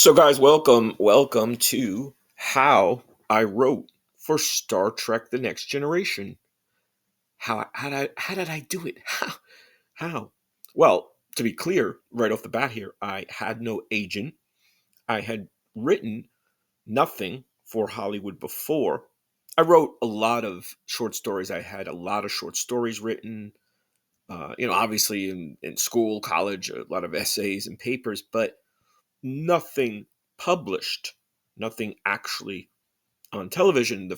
So, guys, welcome to how I wrote for Star Trek: The Next Generation. How did I do it? How? Well, to be clear, right off the bat here, I had no agent. I had written nothing for Hollywood before. I wrote a lot of short stories. I had a lot of short stories written. Obviously in school, college, a lot of essays and papers, but nothing published, nothing actually on television.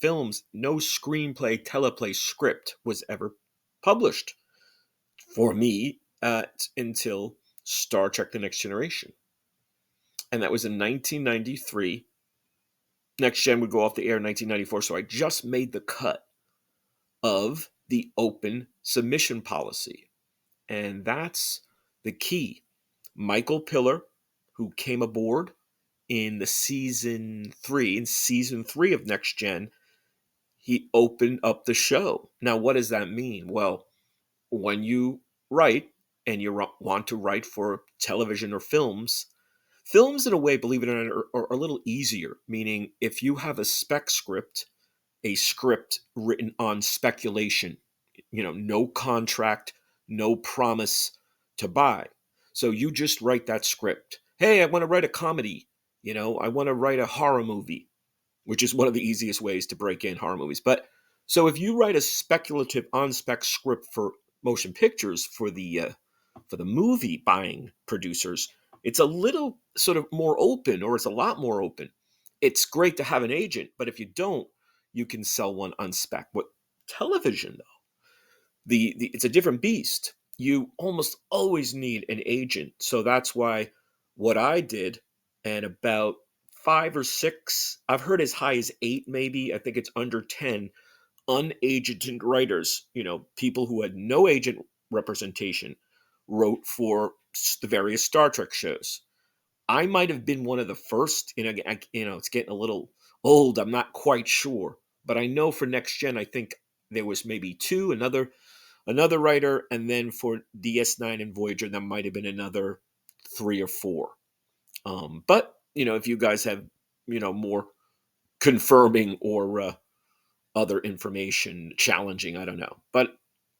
Films, no screenplay, teleplay script was ever published for me until Star Trek: The Next Generation, and that was in 1993. Next Gen would go off the air in 1994, so I just made the cut of the open submission policy, and that's the key. Michael Piller, who came aboard in season three of Next Gen, he opened up the show. Now, what does that mean? Well, when you write and you want to write for television or films in a way, believe it or not, are a little easier. Meaning, if you have a spec script, a script written on speculation, no contract, no promise to buy. So you just write that script. Hey, I want to write a comedy. I want to write a horror movie, which is one of the easiest ways to break in horror movies. But so if you write a speculative on spec script for motion pictures for the movie buying producers, it's a little sort of more open, or it's a lot more open. It's great to have an agent, but if you don't, you can sell one on spec. What television though? The it's a different beast. You almost always need an agent. So that's why what I did, and about five or six, I've heard as high as eight, maybe, I think it's under 10 unagented writers, people who had no agent representation, wrote for the various Star Trek shows. I might have been one of the first. It's getting a little old. I'm not quite sure, but I know for Next Gen, I think there was maybe two, another writer, and then for DS9 and Voyager, there might have been another three or four. But if you guys have more confirming or other information challenging, I don't know, but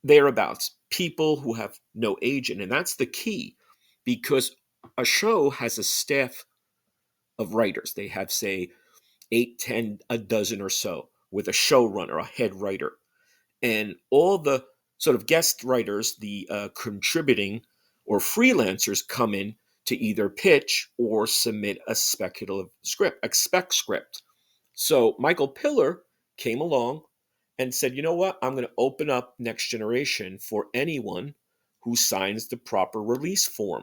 thereabouts, people who have no agent, and that's the key, because a show has a staff of writers. They have, say, eight, 10, a dozen or so, with a showrunner, a head writer, and all the sort of guest writers, the contributing or freelancers, come in to either pitch or submit a speculative script, a spec script. So Michael Piller came along and said, you know what? I'm going to open up Next Generation for anyone who signs the proper release form.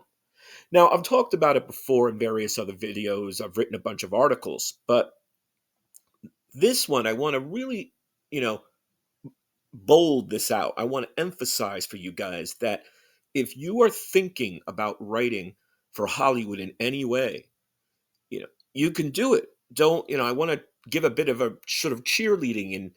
Now, I've talked about it before in various other videos. I've written a bunch of articles, but this one, I want to really, you know, bold this out. I want to emphasize for you guys that if you are thinking about writing for Hollywood in any way, you can do it. Don't, I want to give a bit of a sort of cheerleading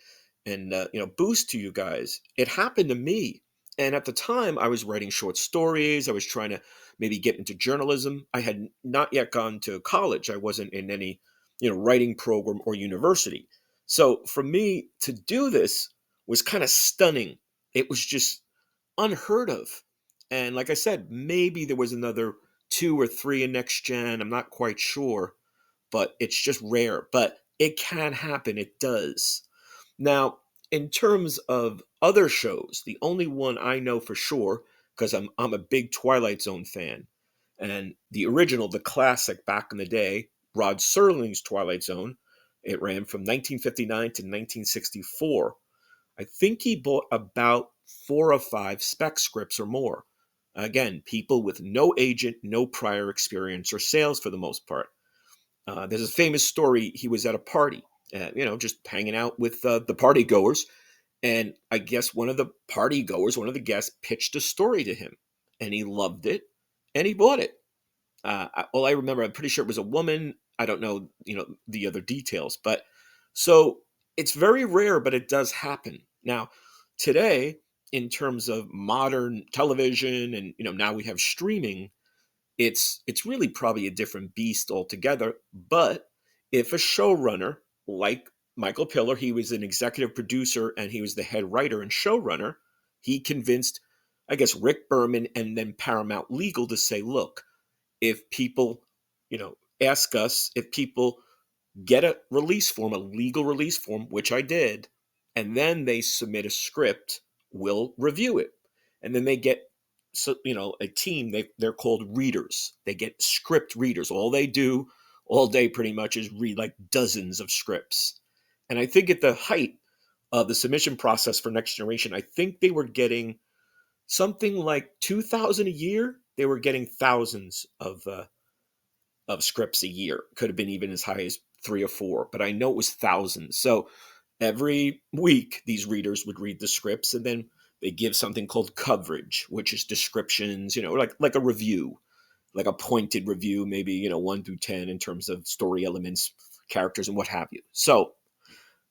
and boost to you guys. It happened to me. And at the time, I was writing short stories. I was trying to maybe get into journalism. I had not yet gone to college. I wasn't in any, writing program or university. So for me to do this was kind of stunning. It was just unheard of. And like I said, maybe there was another two or three in Next Gen. I'm not quite sure, but it's just rare. But it can happen. It does. Now, in terms of other shows, the only one I know for sure, because I'm a big Twilight Zone fan, and the original, the classic back in the day, Rod Serling's Twilight Zone, it ran from 1959 to 1964. I think he bought about four or five spec scripts or more. Again, people with no agent, no prior experience or sales for the most part. There's a famous story. He was at a party, just hanging out with the party goers. And I guess one of the party goers, one of the guests, pitched a story to him, and he loved it, and he bought it. All I remember, I'm pretty sure it was a woman. I don't know, the other details, but so it's very rare, but it does happen. Now, today, in terms of modern television, and now we have streaming, it's really probably a different beast altogether. But if a showrunner like Michael Piller, he was an executive producer and he was the head writer and showrunner, he convinced, I guess, Rick Berman and then Paramount Legal to say, look, if people, ask us, if people get a release form, a legal release form, which I did, and then they submit a script, we'll review it. And then they get, so a team, they're called readers. They get script readers. All they do all day pretty much is read like dozens of scripts. And I think at the height of the submission process for Next Generation, I think they were getting something like 2,000 a year. They were getting thousands of scripts a year. Could have been even as high as 3 or 4, but I know it was thousands. So every week, these readers would read the scripts, and then they give something called coverage, which is descriptions, like a review, like a pointed review, maybe 1 through 10 in terms of story elements, characters, and what have you. So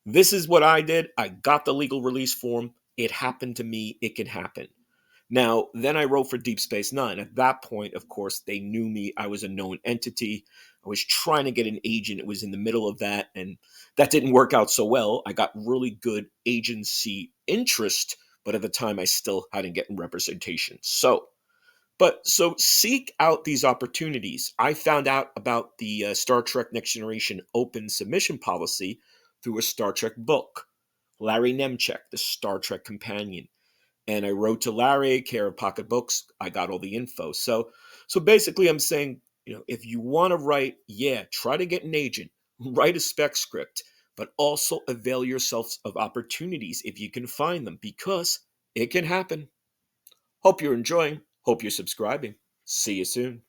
this is what I did. I got the legal release form. It happened to me. It can happen. Now, then I wrote for Deep Space Nine. At that point, of course, they knew me. I was a known entity. I was trying to get an agent. It was in the middle of that, and that didn't work out so well. I got really good agency interest, but at the time, I still hadn't gotten representation. So seek out these opportunities. I found out about the Star Trek Next Generation open submission policy through a Star Trek book. Larry Nemchek, the Star Trek Companion. And I wrote to Larry, care of Pocket Books. I got all the info. So basically, I'm saying, if you want to write, try to get an agent, write a spec script, but also avail yourselves of opportunities if you can find them, because it can happen. Hope you're enjoying. Hope you're subscribing. See you soon.